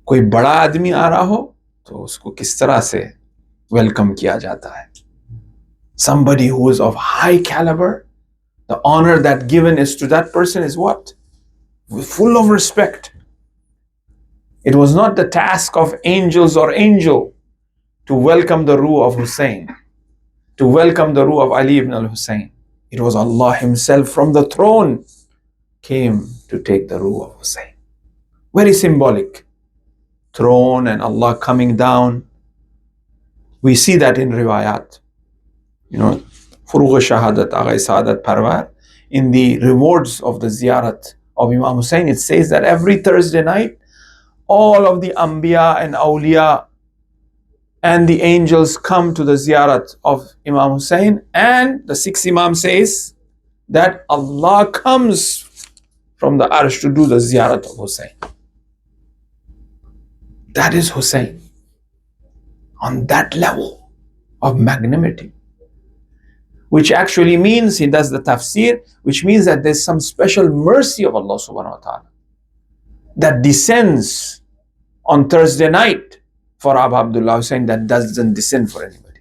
कोई बड़ा आदमी आ रहा हो तो उसको किस तरह से वेलकम किया जाता है. Somebody who is of high caliber, the honor that given is to that person is what? Full of respect. It was not the task of angels or angel to welcome the ruh of Husayn, to welcome the ruh of Ali ibn al-Husayn. It was Allah himself from the throne came to take the ruh of Husayn. Very symbolic. Throne and Allah coming down. We see that in riwayat. Furugh Shahadat, Agha Saadat Parvar, in the rewards of the ziyarat of Imam Husayn, it says that every Thursday night, all of the Anbiya and Awliya and the angels come to the ziyarat of Imam Husayn, and the sixth Imam says that Allah comes from the Arsh to do the ziyarat of Husayn. That is Husayn on that level of magnanimity, which actually means, he does the tafsir, which means that there's some special mercy of Allah subhanahu wa ta'ala that descends on Thursday night for Abu Abdullah Husayn that doesn't descend for anybody.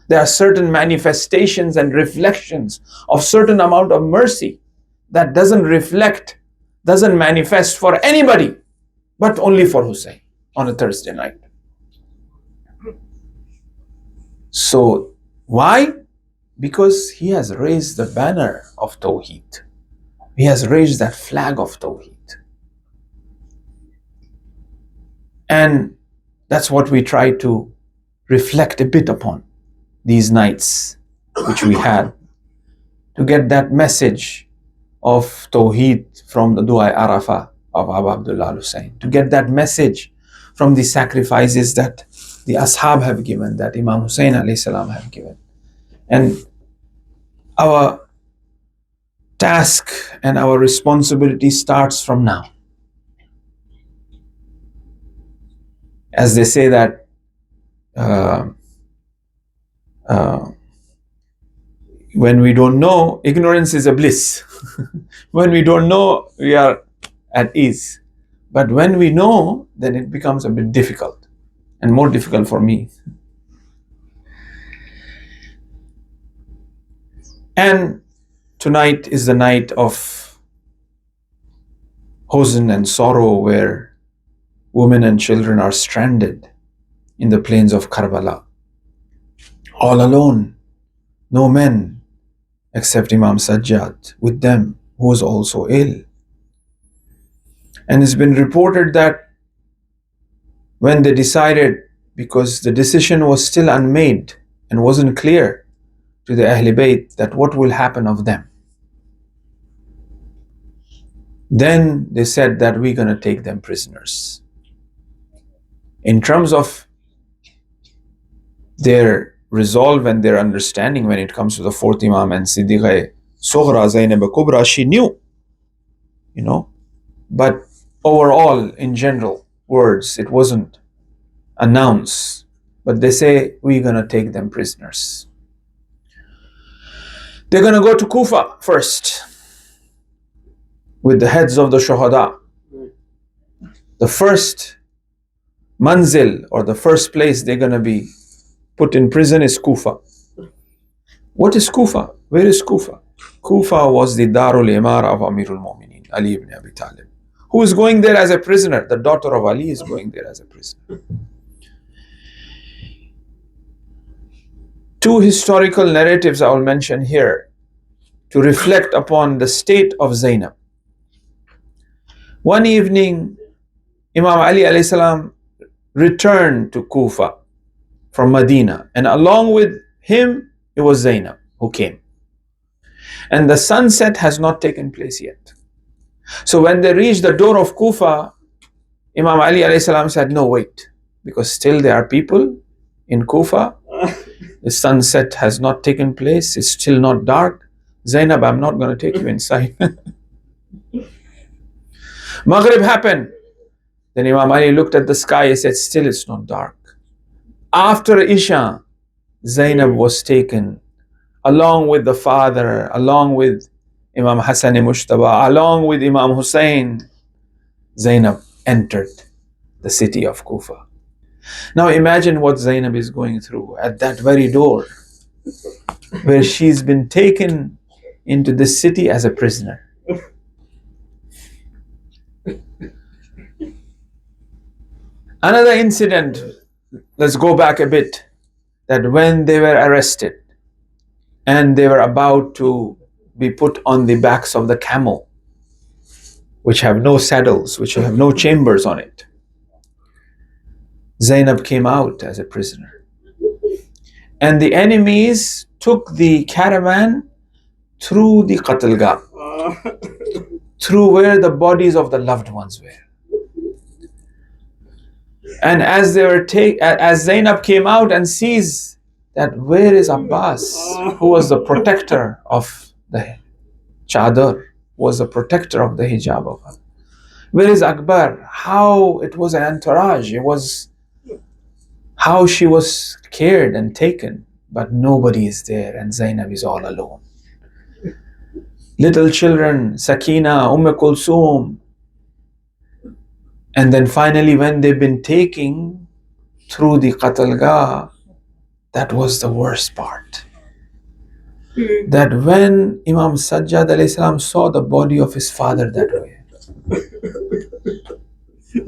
There are certain manifestations and reflections of certain amount of mercy that doesn't reflect doesn't manifest for anybody, but only for Husayn on a Thursday night. So, why? Because he has raised the banner of Tawheed. He has raised that flag of Tawheed. And that's what we try to reflect a bit upon these nights which we had, to get that message of Tawheed from the Dua Arafa of Abu Abdullah Husayn, to get that message from the sacrifices that the Ashab have given, that Imam Husayn alayhi salam have given. And our task and our responsibility starts from now. As they say that when we don't know, ignorance is a bliss. When we don't know, we are at ease. But when we know, then it becomes a bit difficult, and more difficult for me. And tonight is the night of huzn and sorrow, where women and children are stranded in the plains of Karbala, all alone, no men except Imam Sajjad with them, who was also ill. And it's been reported that when they decided, because the decision was still unmade and wasn't clear to the Ahl Bayt that what will happen of them, then they said that we're going to take them prisoners. In terms of their resolve and their understanding when it comes to the fourth Imam and SanDiegoAzadar, Zainab Kubra, she knew, but overall, in general words, it wasn't announced. But they say, we're going to take them prisoners. They're going to go to Kufa first with the heads of the Shuhada. The first manzil, or the first place they're going to be put in prison, is Kufa. What is Kufa? Where is Kufa? Kufa was the Darul Imara of Amirul Mu'mineen, Ali ibn Abi Talib, who is going there as a prisoner. The daughter of Ali is going there as a prisoner. Two historical narratives I will mention here to reflect upon the state of Zainab. One evening, Imam Ali alayhi salam returned to Kufa from Medina, and along with him, it was Zainab who came. And the sunset has not taken place yet. So when they reached the door of Kufa, Imam Ali alayhi salam said, no, wait, because still there are people in Kufa. The sunset has not taken place. It's still not dark. Zainab, I'm not going to take you inside. Maghrib happened. Then Imam Ali looked at the sky and said, still it's not dark. After Isha, Zainab was taken along with the father, along with Imam Hassan Mushtaba, along with Imam Husayn. Zainab entered the city of Kufa. Now imagine what Zainab is going through at that very door, where she's been taken into the city as a prisoner. Another incident, let's go back a bit, that when they were arrested and they were about to be put on the backs of the camel, which have no saddles, which have no chambers on it, Zainab came out as a prisoner. And the enemies took the caravan through the Qatlgah, through where the bodies of the loved ones were. And as Zainab came out and sees that where is Abbas, who was the protector of the chadar, was the protector of the hijab of her. Where is Akbar? How it was an entourage. It was how she was cared and taken, but nobody is there, and Zainab is all alone. Little children, Sakina, Kulsum. And then finally, when they've been taken through the Qatlgah, that was the worst part. That when Imam Sajjad alayhi salam saw the body of his father that way,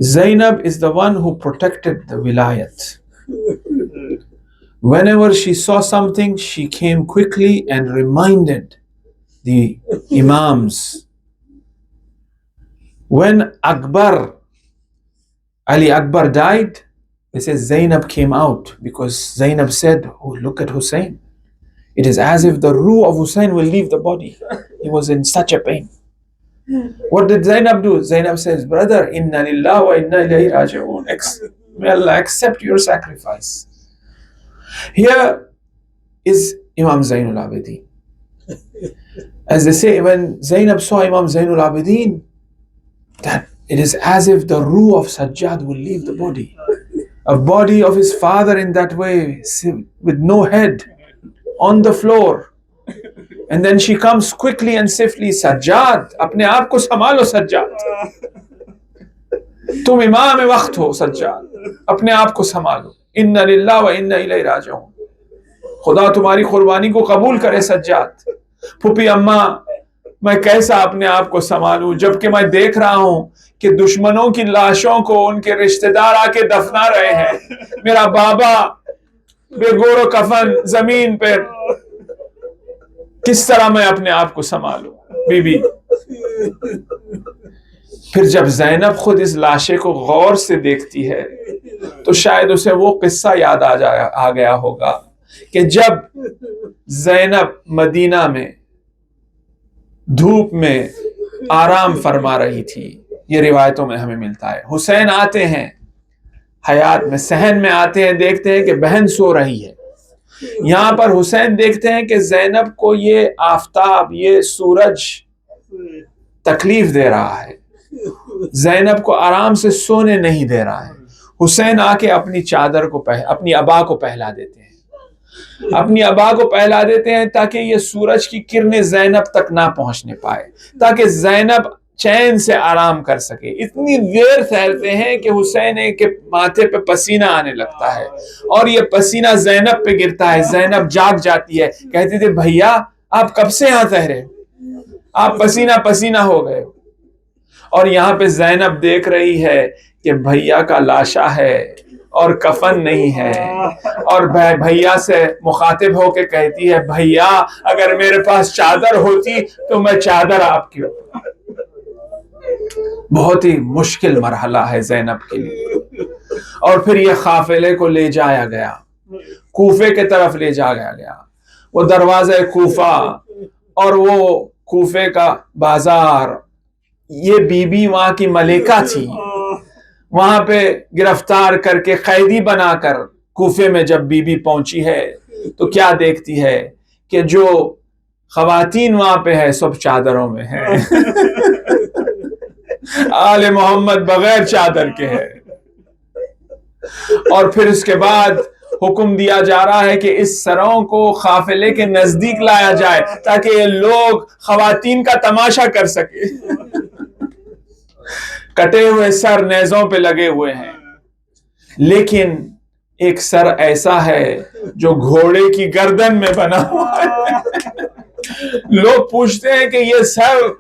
Zainab is the one who protected the wilayat. Whenever she saw something, she came quickly and reminded the Imams. When Ali Akbar died, they said Zainab came out because Zainab said, "Oh, look at Husayn. It is as if the ruh of Husayn will leave the body. He was in such a pain." What did Zainab do? Zainab says, "Brother, inna lillahi wa inna ilayhi raji'un. May Allah accept your sacrifice." Here is Imam Zainul Abidin. As they say, when Zainab saw Imam Zainul Abidin, that it is as if the ruh of Sajjad will leave the body. A body of his father in that way, with no head, on the floor. And then she comes quickly and swiftly, "Sajjad, apne aap ko samalo Sajjad. Tum imam waqt ho Sajjad. Apne aap ko samalo. Inna lillahi wa inna ilayhi raji'un. खुदा तुम्हारी कुर्बानी को कबूल करे सज्जाद." फूफी अम्मा, मैं कैसा अपने आप को संभालूं जबकि मैं देख रहा हूं कि दुश्मनों की लाशों को उनके रिश्तेदार आके दफना रहे हैं, मेरा बाबा बेगोरो कफन जमीन पर, किस तरह मैं अपने आप को संभालूं बीबी। फिर जब ज़ैनब खुद इस लाशे को गौर से देखती है तो शायद उसे वो किस्सा याद आ गया होगा कि जब ज़ैनब मदीना में धूप में आराम फरमा रही थी, ये रिवायतों में हमें मिलता है, हुसैन आते हैं हयात में, सहन में आते हैं, देखते हैं कि बहन सो रही है। यहाँ पर हुसैन देखते हैं कि ज़ैनब को ये आफताब, ये सूरज तकलीफ दे रहा है, ज़ैनब को आराम से सोने नहीं दे रहा है। हुसैन आके अपनी चादर को अपनी अबा को पहला देते हैं, अपनी अबा को पहला देते हैं ताकि ये सूरज की किरणें ज़ैनब तक ना पहुंचने पाए, ताकि ज़ैनब चैन से आराम कर सके। इतनी देर ठहरते हैं कि हुसैन के माथे पे पसीना आने लगता है और ये पसीना ज़ैनब पे गिरता है। ज़ैनब जाग जाती है, कहती थी, भैया आप कब से यहाँ ठहरे हो, आप पसीना पसीना हो गए हो। और यहाँ पे ज़ैनब देख रही है कि भैया का लाशा है और कफन नहीं है, और भैया से मुखातिब होके कहती है, भैया अगर मेरे पास चादर होती तो मैं चादर आपकी होती। बहुत ही मुश्किल मरहला है ज़ैनब के लिए। और फिर ये काफिले को ले जाया गया, कूफे के तरफ ले जाया गया। वो दरवाज़े कूफा और वो कूफे का बाजार, ये बीबी वहाँ की मलिका थी, वहां पे गिरफ्तार करके कैदी बनाकर कूफे में जब बीबी पहुंची है तो क्या देखती है कि जो खवातीन वहां पे है सब चादरों में है। आले मोहम्मद बगैर चादर के है। और फिर उसके बाद हुक्म दिया जा रहा है कि इस सरों को काफिले के नजदीक लाया जाए ताकि ये लोग खवातीन का तमाशा कर सके। कटे हुए सर नेज़ों पे लगे हुए हैं, लेकिन एक सर ऐसा है जो घोड़े की गर्दन में बना हुआ है। लोग पूछते हैं कि ये सर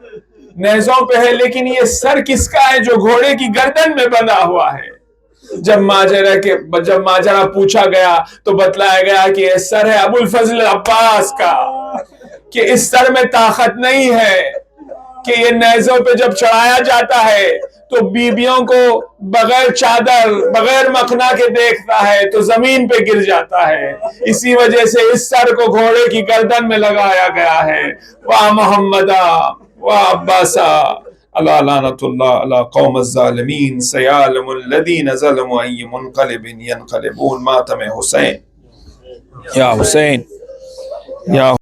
नेज़ों पे है, लेकिन ये सर किसका है जो घोड़े की गर्दन में बना हुआ है। जब माजरा पूछा गया तो बतलाया गया कि ये सर है अबुल फजल अब्बास का, कि इस सर में ताकत नहीं है कि ये नेज़ों पे जब चढ़ाया जाता है तो बीबियों को बगैर चादर बगैर मखना के देखता है तो जमीन पे गिर जाता है। इसी वजह से इस सर को घोड़े की गर्दन में लगाया गया है। वाह मोहम्मदा वाह अब्बासा अला लानतुल्लाह अला कौम ज़ालिमीन सयालमुल लदीन ज़लमु अय्य मुनक़लिबिन यनक़लिबून मातम हुसैन या हुसैन या